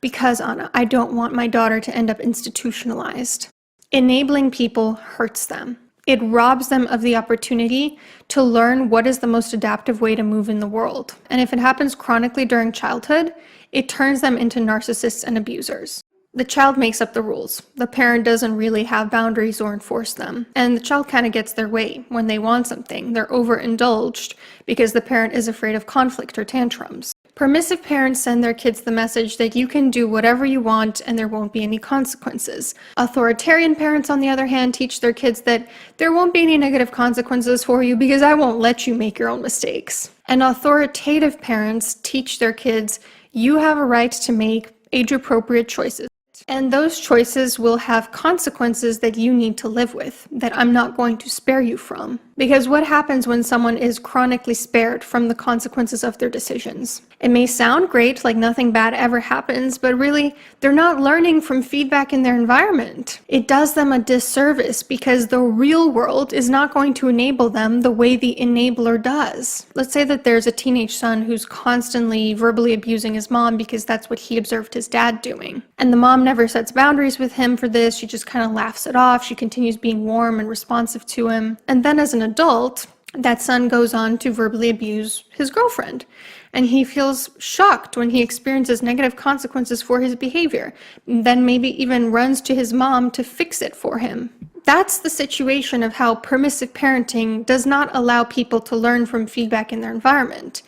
because Anna, I don't want my daughter to end up institutionalized. Enabling people hurts them. It robs them of the opportunity to learn what is the most adaptive way to move in the world. And if it happens chronically during childhood, it turns them into narcissists and abusers. The child makes up the rules. The parent doesn't really have boundaries or enforce them. And the child kind of gets their way. When they want something, they're overindulged because the parent is afraid of conflict or tantrums. Permissive parents send their kids the message that you can do whatever you want and there won't be any consequences. Authoritarian parents, on the other hand, teach their kids that there won't be any negative consequences for you because I won't let you make your own mistakes. And authoritative parents teach their kids you have a right to make age-appropriate choices. And those choices will have consequences that you need to live with, that I'm not going to spare you from. Because what happens when someone is chronically spared from the consequences of their decisions? It may sound great, like nothing bad ever happens, but really, they're not learning from feedback in their environment. It does them a disservice because the real world is not going to enable them the way the enabler does. Let's say that there's a teenage son who's constantly verbally abusing his mom because that's what he observed his dad doing. And the mom never sets boundaries with him for this. She just kind of laughs it off. She continues being warm and responsive to him. And then as an adult, that son goes on to verbally abuse his girlfriend. And he feels shocked when he experiences negative consequences for his behavior. Then maybe even runs to his mom to fix it for him. That's the situation of how permissive parenting does not allow people to learn from feedback in their environment.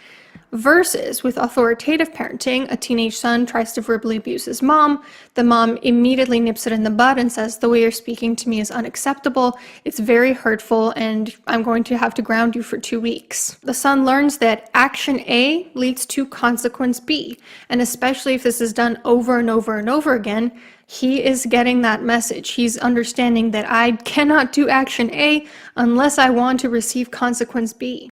Versus with authoritative parenting, a teenage son tries to verbally abuse his mom. The mom immediately nips it in the bud and says, the way you're speaking to me is unacceptable, it's very hurtful, and I'm going to have to ground you for 2 weeks. The son learns that action A leads to consequence B, and especially if this is done over and over and over again, he is getting that message. He's understanding that I cannot do action A unless I want to receive consequence B.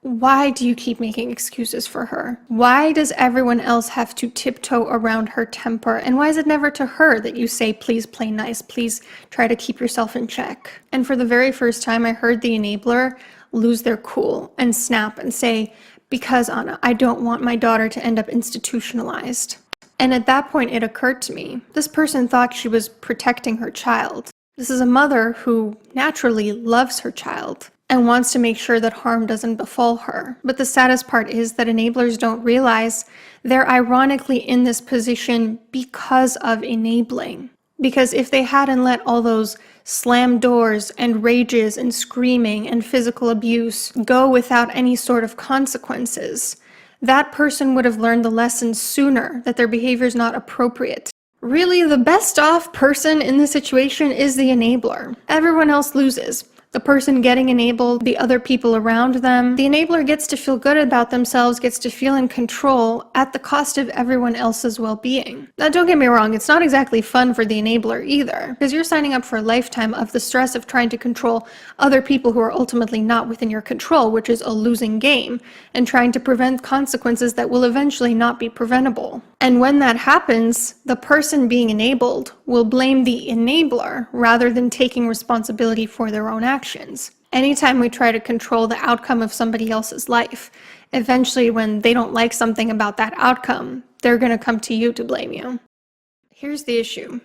Why do you keep making excuses for her? Why does everyone else have to tiptoe around her temper? And why is it never to her that you say, please play nice, please try to keep yourself in check? And for the very first time, I heard the enabler lose their cool and snap and say, because Anna, I don't want my daughter to end up institutionalized. And at that point, it occurred to me, this person thought she was protecting her child. This is a mother who naturally loves her child and wants to make sure that harm doesn't befall her. But the saddest part is that enablers don't realize they're ironically in this position because of enabling. Because if they hadn't let all those slam doors and rages and screaming and physical abuse go without any sort of consequences, that person would have learned the lesson sooner that their behavior is not appropriate. Really, the best off person in this situation is the enabler. Everyone else loses. The person getting enabled, the other people around them. The enabler gets to feel good about themselves, gets to feel in control at the cost of everyone else's well-being. Now, don't get me wrong, it's not exactly fun for the enabler either, because you're signing up for a lifetime of the stress of trying to control other people who are ultimately not within your control, which is a losing game, and trying to prevent consequences that will eventually not be preventable. And when that happens, the person being enabled will blame the enabler rather than taking responsibility for their own actions. Anytime we try to control the outcome of somebody else's life, eventually when they don't like something about that outcome, they're going to come to you to blame you. Here's the issue.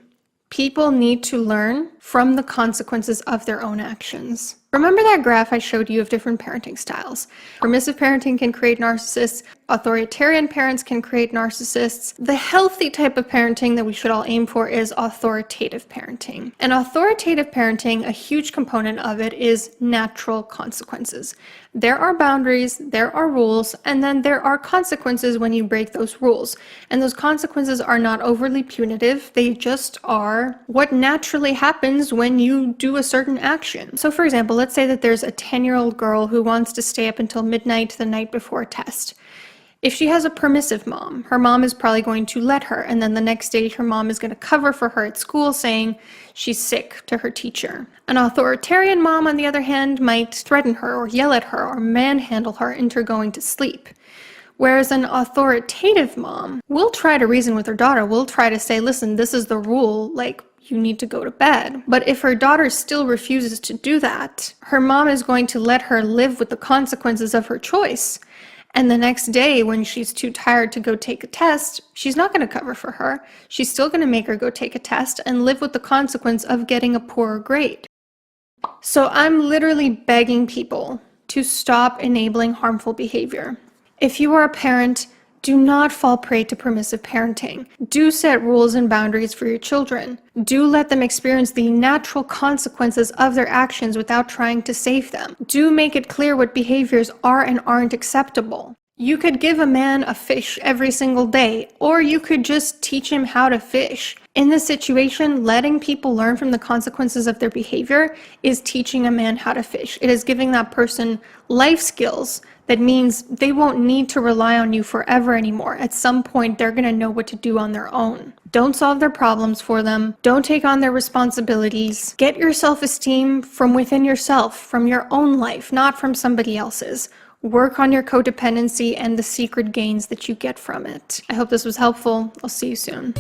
People need to learn from the consequences of their own actions. Remember that graph I showed you of different parenting styles? Permissive parenting can create narcissists. Authoritarian parents can create narcissists. The healthy type of parenting that we should all aim for is authoritative parenting. And authoritative parenting, a huge component of it is natural consequences. There are boundaries, there are rules, and then there are consequences when you break those rules. And those consequences are not overly punitive. They just are what naturally happens when you do a certain action. So for example, let's say that there's a 10-year-old girl who wants to stay up until midnight the night before a test. If she has a permissive mom, her mom is probably going to let her, and then the next day her mom is going to cover for her at school saying she's sick to her teacher. An authoritarian mom, on the other hand, might threaten her or yell at her or manhandle her into going to sleep. Whereas an authoritative mom will try to reason with her daughter, will try to say, listen, this is the rule, like, you need to go to bed. But if her daughter still refuses to do that, her mom is going to let her live with the consequences of her choice. And the next day, when she's too tired to go take a test, she's not going to cover for her. She's still going to make her go take a test and live with the consequence of getting a poorer grade. So I'm literally begging people to stop enabling harmful behavior. If you are a parent, do not fall prey to permissive parenting. Do set rules and boundaries for your children. Do let them experience the natural consequences of their actions without trying to save them. Do make it clear what behaviors are and aren't acceptable. You could give a man a fish every single day, or you could just teach him how to fish. In this situation, letting people learn from the consequences of their behavior is teaching a man how to fish. It is giving that person life skills that means they won't need to rely on you forever anymore. At some point, they're going to know what to do on their own. Don't solve their problems for them. Don't take on their responsibilities. Get your self-esteem from within yourself, from your own life, not from somebody else's. Work on your codependency and the secret gains that you get from it. I hope this was helpful. I'll see you soon.